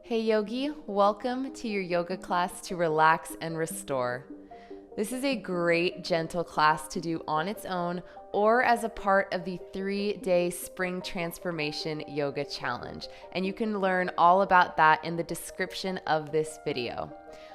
Hey Yogi, welcome to your yoga class to relax and restore. This is a great gentle class to do on its own or as a part of the 3-day Spring Transformation Yoga Challenge, and you can learn all about that in the description of this video.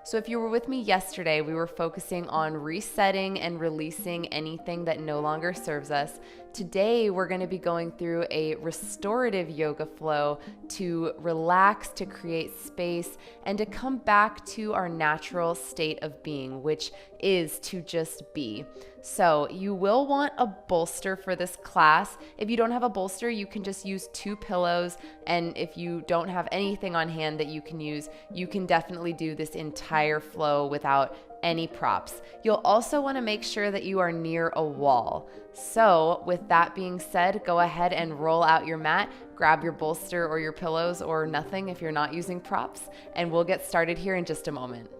So if you were with me yesterday, we were focusing on resetting and releasing anything that no longer serves us. Today, we're going to be going through a restorative yoga flow to relax, to create space, and to come back to our natural state of being, which is to just be. So you will want a bolster for this class. If you don't have a bolster, you can just use 2 pillows. And if you don't have anything on hand that you can use, you can definitely do this entire flow without any props. You'll also want to make sure that you are near a wall. So with that being said, go ahead and roll out your mat, grab your bolster or your pillows or nothing if you're not using props, and we'll get started here in just a moment.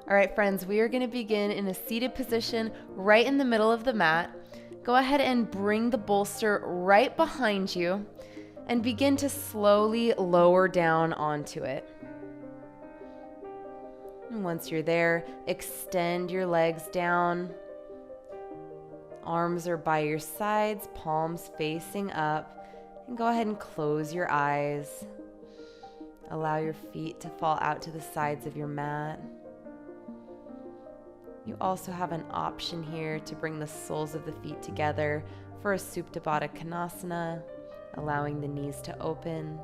All right, friends, we are going to begin in a seated position right in the middle of the mat. Go ahead and bring the bolster right behind you and begin to slowly lower down onto it. And once you're there, extend your legs down. Arms are by your sides, palms facing up. And go ahead and close your eyes. Allow your feet to fall out to the sides of your mat. You also have an option here to bring the soles of the feet together for a Supta Baddha Konasana, allowing the knees to open.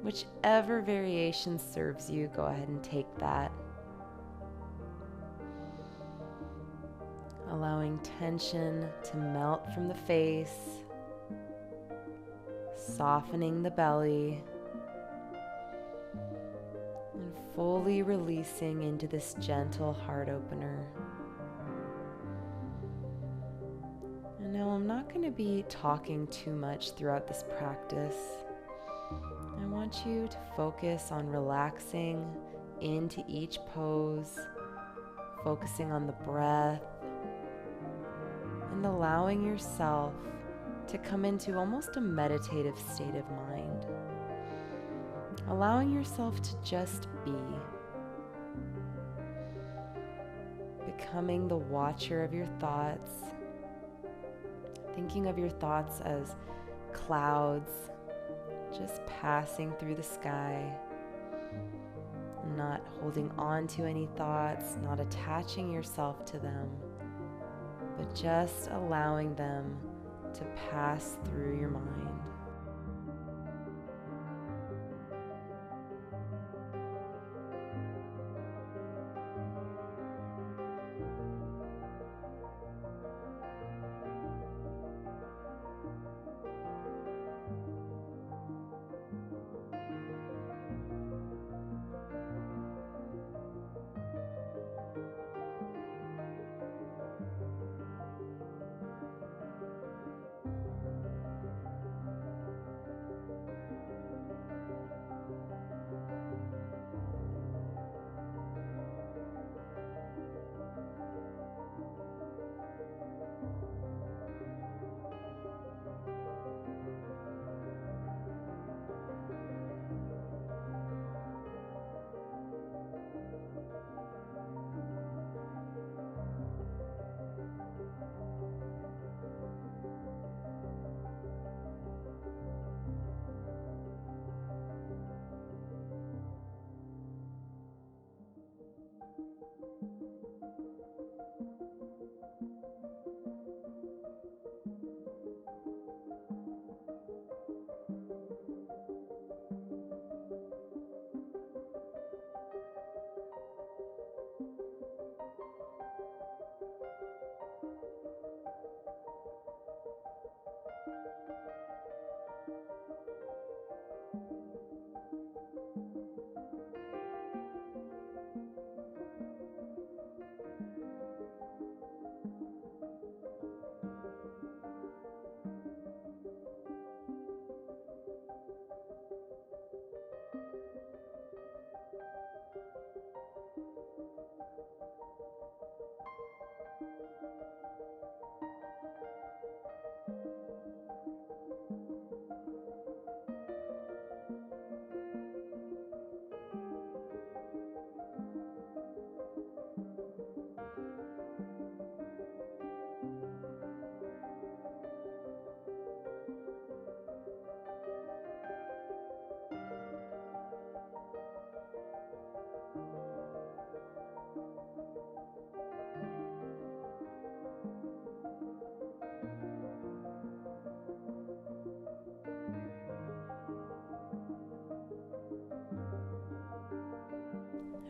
Whichever variation serves you, go ahead and take that. Allowing tension to melt from the face, softening the belly, and fully releasing into this gentle heart opener. And now I'm not going to be talking too much throughout this practice. I want you to focus on relaxing into each pose, focusing on the breath, and allowing yourself to come into almost a meditative state of mind. Allowing yourself to just be. Becoming the watcher of your thoughts. Thinking of your thoughts as clouds just passing through the sky. Not holding on to any thoughts, not attaching yourself to them, but just allowing them to pass through your mind.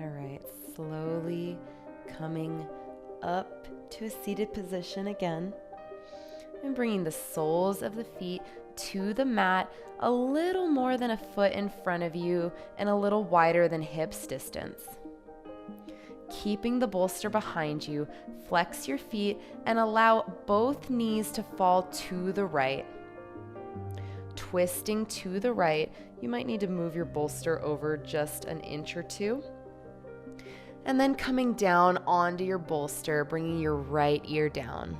All right, slowly coming up to a seated position again, and bringing the soles of the feet to the mat a little more than a foot in front of you and a little wider than hips distance. Keeping the bolster behind you, flex your feet and allow both knees to fall to the right. Twisting to the right, you might need to move your bolster over just an inch or two. And then coming down onto your bolster, bringing your right ear down.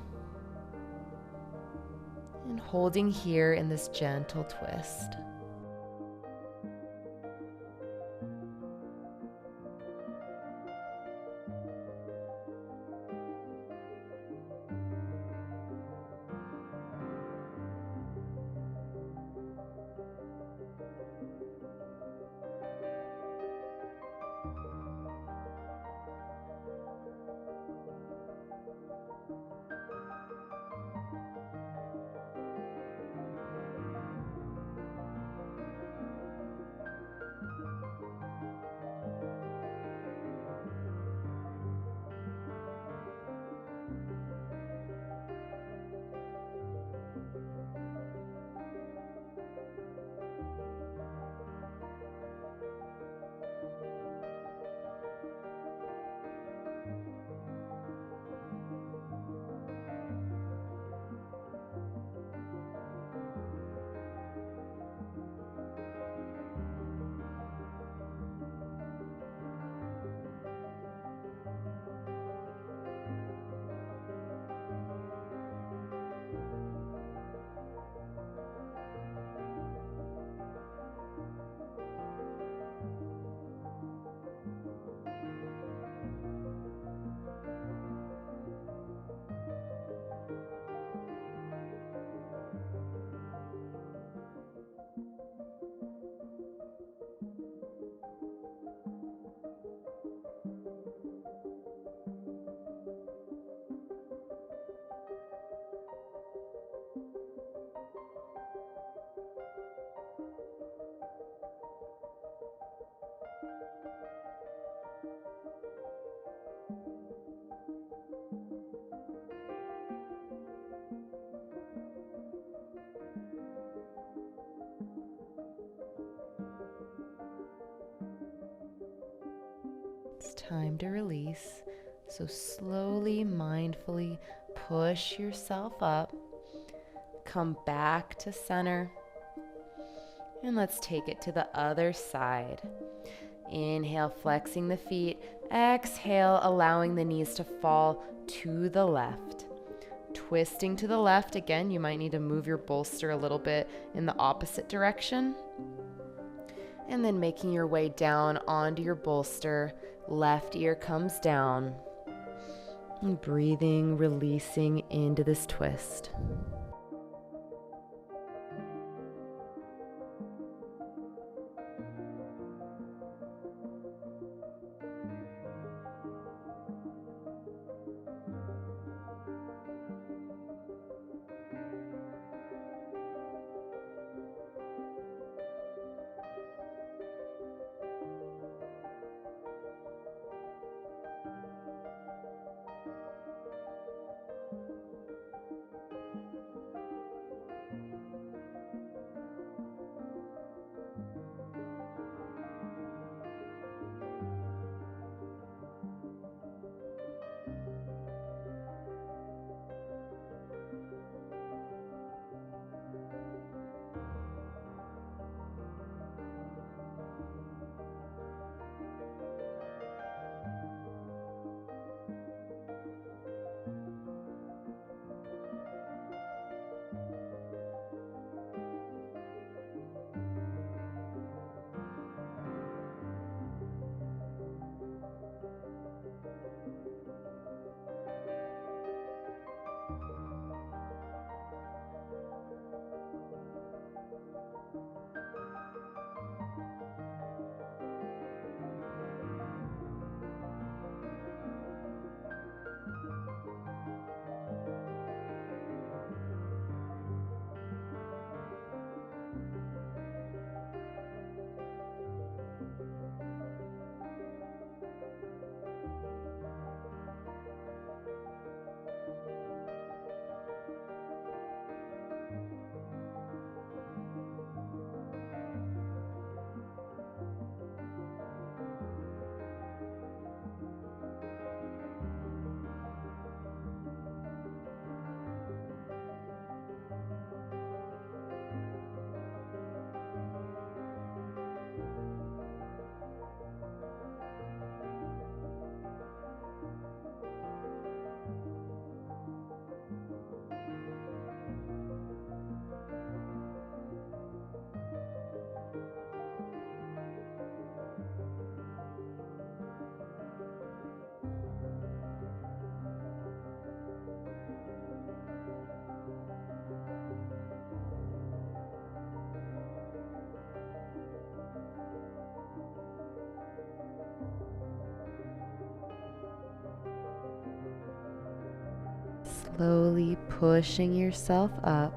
And holding here in this gentle twist. It's time to release. So slowly, mindfully push yourself up. Come back to center. And let's take it to the other side. Inhale, flexing the feet. Exhale, allowing the knees to fall to the left. Twisting to the left. Again, you might need to move your bolster a little bit in the opposite direction. And then making your way down onto your bolster. Left ear comes down. And breathing, releasing into this twist. Slowly pushing yourself up.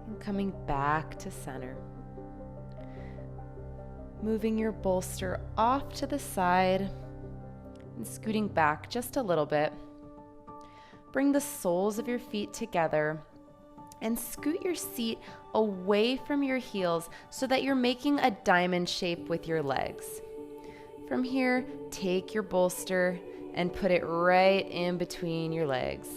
And coming back to center. Moving your bolster off to the side and scooting back just a little bit. Bring the soles of your feet together and scoot your seat away from your heels so that you're making a diamond shape with your legs. From here, take your bolster and put it right in between your legs.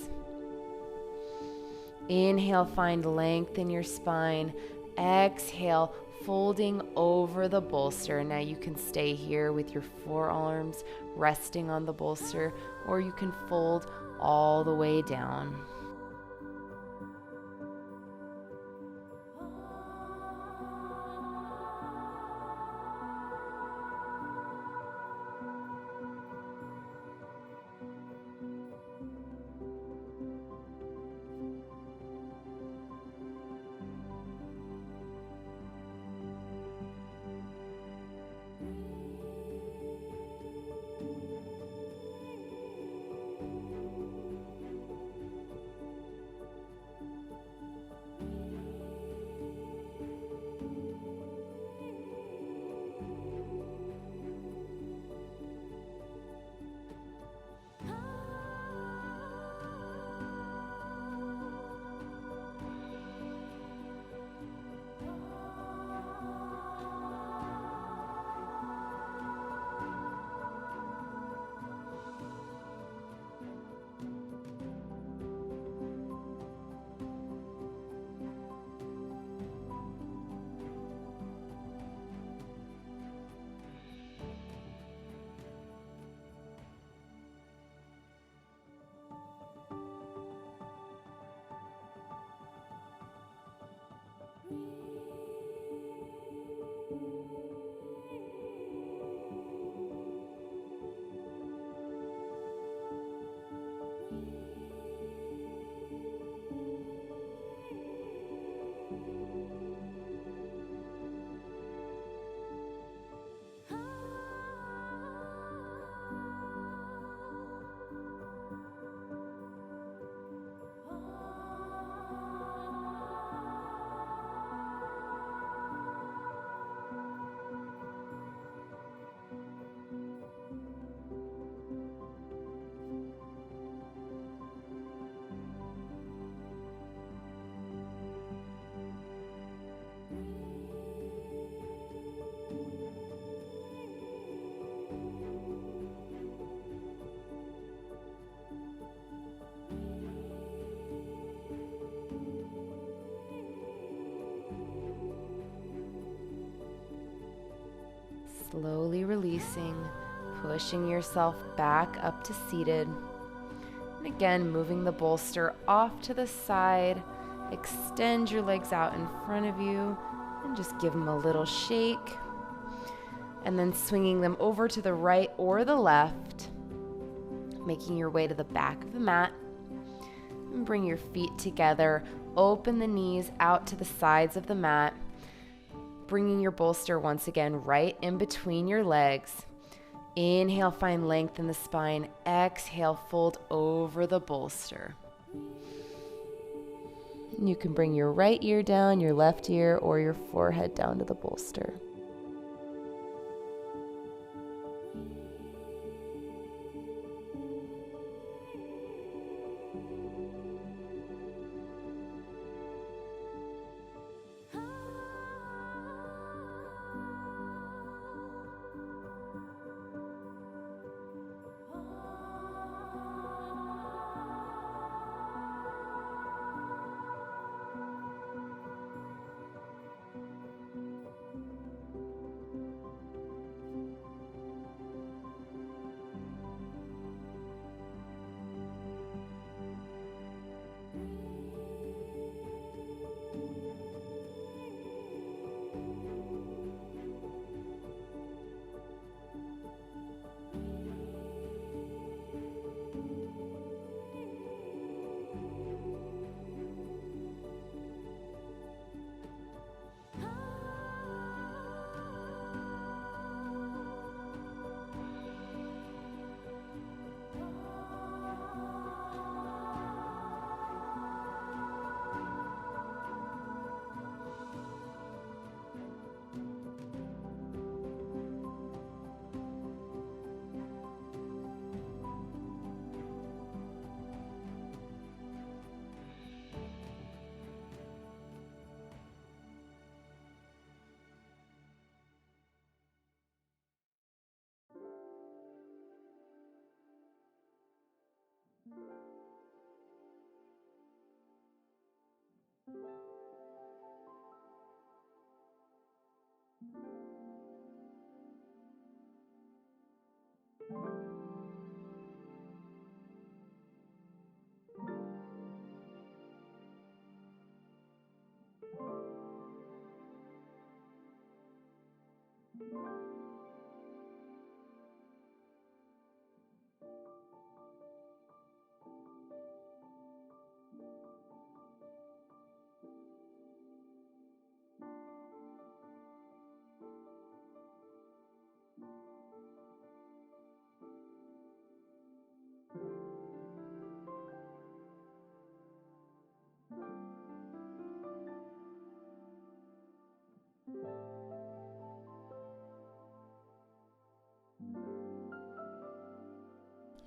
Inhale, find length in your spine. Exhale, folding over the bolster. Now you can stay here with your forearms resting on the bolster, or you can fold all the way down. Slowly releasing, pushing yourself back up to seated. And again, moving the bolster off to the side. Extend your legs out in front of you and just give them a little shake. And then swinging them over to the right or the left, making your way to the back of the mat. And bring your feet together. Open the knees out to the sides of the mat. Bringing your bolster once again right in between your legs. Inhale, find length in the spine. Exhale, fold over the bolster. And you can bring your right ear down, your left ear, or your forehead down to the bolster.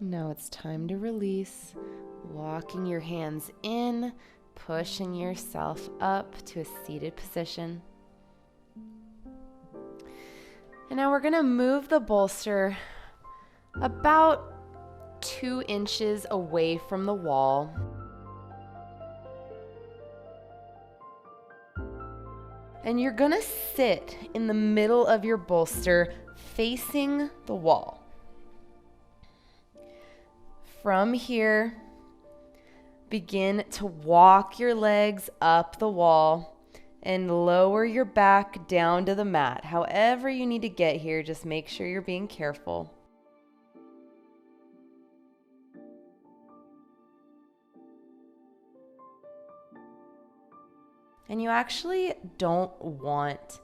Now it's time to release, walking your hands in, pushing yourself up to a seated position. And now we're going to move the bolster about 2 inches away from the wall. And you're going to sit in the middle of your bolster facing the wall. From here, begin to walk your legs up the wall and lower your back down to the mat. However you need to get here, just make sure you're being careful. And you actually don't want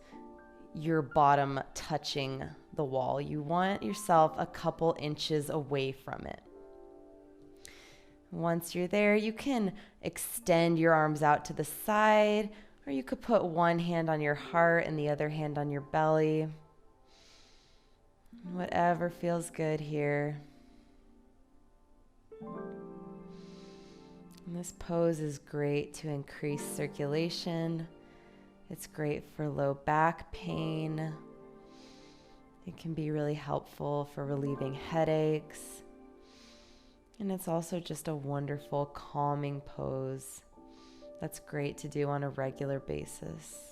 your bottom touching the wall. You want yourself a couple inches away from it. Once you're there, you can extend your arms out to the side, or you could put one hand on your heart and the other hand on your belly. Whatever feels good here. And this pose is great to increase circulation. It's great for low back pain. It can be really helpful for relieving headaches. And it's also just a wonderful calming pose that's great to do on a regular basis.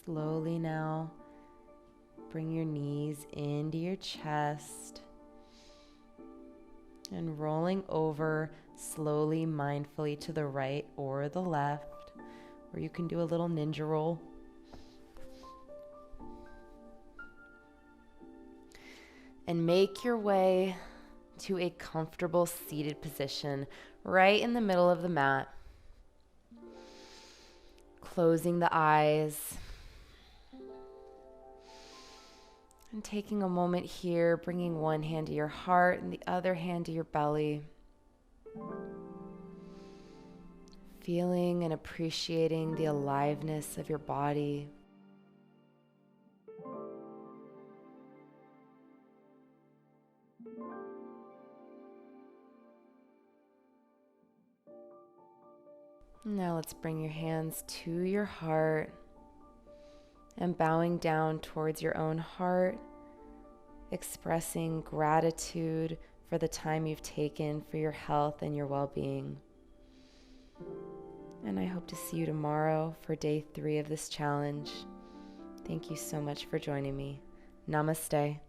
Slowly now, bring your knees into your chest and rolling over slowly, mindfully to the right or the left, or you can do a little ninja roll. And make your way to a comfortable seated position right in the middle of the mat. Closing the eyes. And taking a moment here, bringing one hand to your heart and the other hand to your belly. Feeling and appreciating the aliveness of your body. Now let's bring your hands to your heart and bowing down towards your own heart, expressing gratitude for the time you've taken for your health and your well-being. And I hope to see you tomorrow for day 3 of this challenge. Thank you so much for joining me. Namaste.